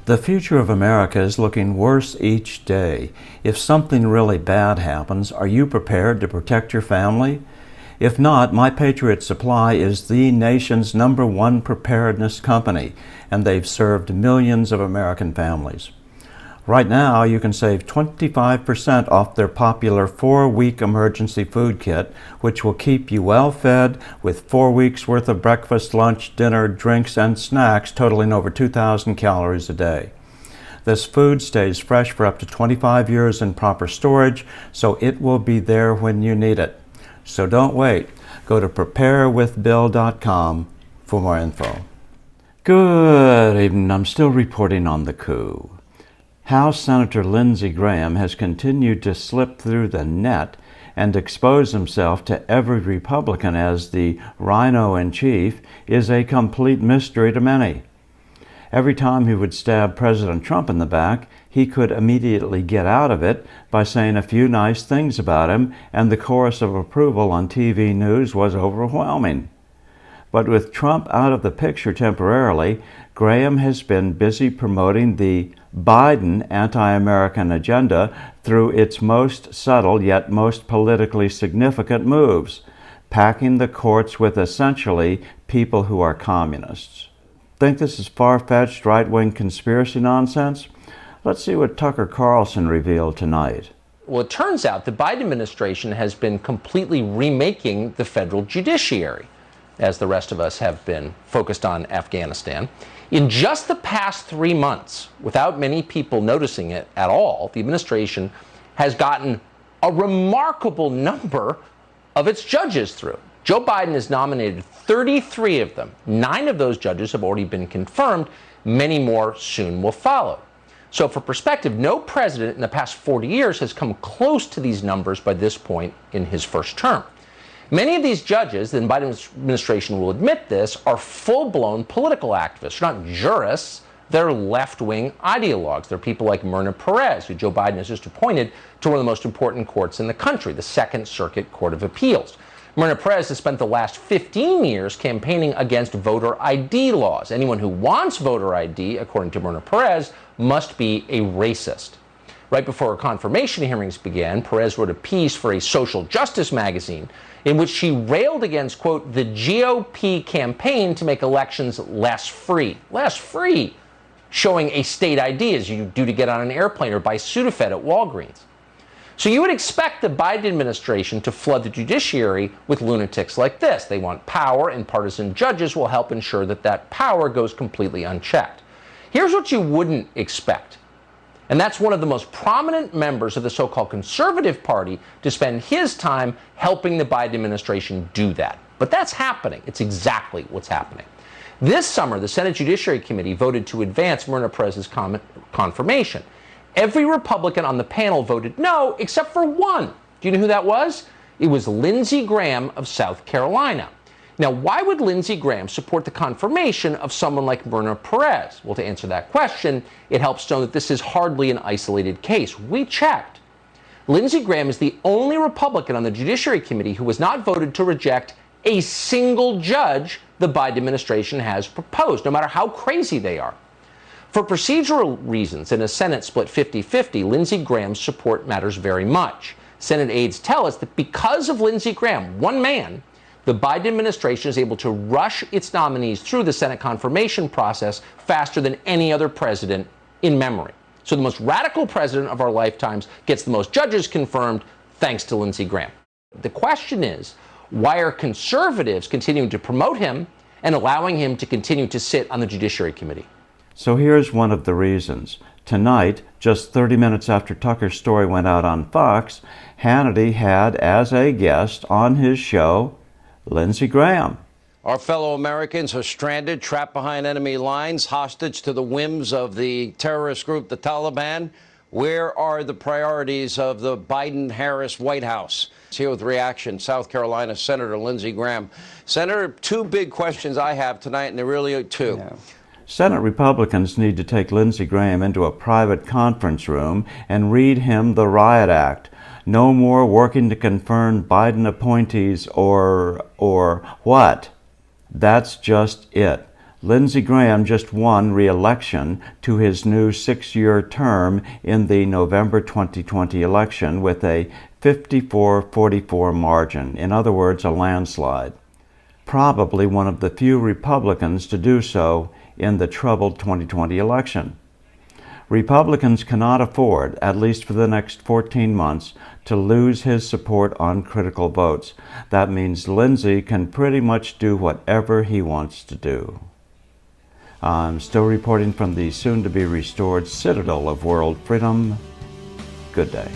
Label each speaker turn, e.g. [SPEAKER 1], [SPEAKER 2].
[SPEAKER 1] The future of America is looking worse each day. If something really bad happens, are you prepared to protect your family? If not, My Patriot Supply is the nation's #1 preparedness company, and they've served millions of American families. Right now, you can save 25% off their popular 4-week emergency food kit, which will keep you well fed with 4 weeks worth of breakfast, lunch, dinner, drinks, and snacks totaling over 2,000 calories a day. This food stays fresh for up to 25 years in proper storage, so it will be there when you need it. So don't wait. Go to preparewithbill.com for more info. Good evening. I'm still reporting on the coup. House Senator Lindsey Graham has continued to slip through the net and expose himself to every Republican as the rhino-in-chief is a complete mystery to many. Every time he would stab President Trump in the back, he could immediately get out of it by saying a few nice things about him, and the chorus of approval on TV news was overwhelming. But with Trump out of the picture temporarily, Graham has been busy promoting the Biden anti-American agenda through its most subtle yet most politically significant moves, packing the courts with essentially people who are communists. Think this is far-fetched right-wing conspiracy nonsense? Let's see what Tucker Carlson revealed tonight.
[SPEAKER 2] Well, it turns out the Biden administration has been completely remaking the federal judiciary, as the rest of us have been focused on Afghanistan. In just the past 3 months, without many people noticing it at all, the administration has gotten a remarkable number of its judges through. Joe Biden has nominated 33 of them. 9 of those judges have already been confirmed. Many more soon will follow. So for perspective, no president in the past 40 years has come close to these numbers by this point in his first term. Many of these judges, the Biden administration will admit this, are full-blown political activists. They're not jurists, they're left-wing ideologues. They're people like Myrna Perez, who Joe Biden has just appointed to one of the most important courts in the country, the Second Circuit Court of Appeals. Myrna Perez has spent the last 15 years campaigning against voter ID laws. Anyone who wants voter ID, according to Myrna Perez, must be a racist. Right before her confirmation hearings began, Perez wrote a piece for a social justice magazine in which she railed against, quote, the GOP campaign to make elections less free, showing a state ID as you do to get on an airplane or buy Sudafed at Walgreens. So you would expect the Biden administration to flood the judiciary with lunatics like this. They want power, and partisan judges will help ensure that that power goes completely unchecked. Here's what you wouldn't expect. And that's one of the most prominent members of the so-called conservative party to spend his time helping the Biden administration do that. But that's happening. It's exactly what's happening. This summer, the Senate Judiciary Committee voted to advance Myrna Perez's confirmation. Every Republican on the panel voted no, except for one. Do you know who that was? It was Lindsey Graham of South Carolina. Now, why would Lindsey Graham support the confirmation of someone like Myrna Perez? Well, to answer that question, it helps to know that this is hardly an isolated case. We checked. Lindsey Graham is the only Republican on the Judiciary Committee who has not voted to reject a single judge the Biden administration has proposed, no matter how crazy they are. For procedural reasons, in a Senate split 50-50, Lindsey Graham's support matters very much. Senate aides tell us that because of Lindsey Graham, one man, the Biden administration is able to rush its nominees through the Senate confirmation process faster than any other president in memory. So the most radical president of our lifetimes gets the most judges confirmed thanks to Lindsey Graham. The question is, why are conservatives continuing to promote him and allowing him to continue to sit on the Judiciary Committee?
[SPEAKER 1] So here's one of the reasons. Tonight, just 30 minutes after Tucker's story went out on Fox, Hannity had as a guest on his show Lindsey Graham.
[SPEAKER 3] Our fellow Americans are stranded, trapped behind enemy lines, hostage to the whims of the terrorist group, the Taliban. Where are the priorities of the Biden-Harris White House? Here with reaction, South Carolina Senator Lindsey Graham. Senator, 2 big questions I have tonight, and they're really 2.
[SPEAKER 1] Yeah. Senate Republicans need to take Lindsey Graham into a private conference room and read him the Riot Act. No more working to confirm Biden appointees or what? That's just it. Lindsey Graham just won re-election to his new 6-year term in the November 2020 election with a 54-44 margin, in other words, a landslide. Probably one of the few Republicans to do so in the troubled 2020 election. Republicans cannot afford, at least for the next 14 months, to lose his support on critical votes. That means Lindsey can pretty much do whatever he wants to do. I'm still reporting from the soon-to-be-restored Citadel of World Freedom. Good day.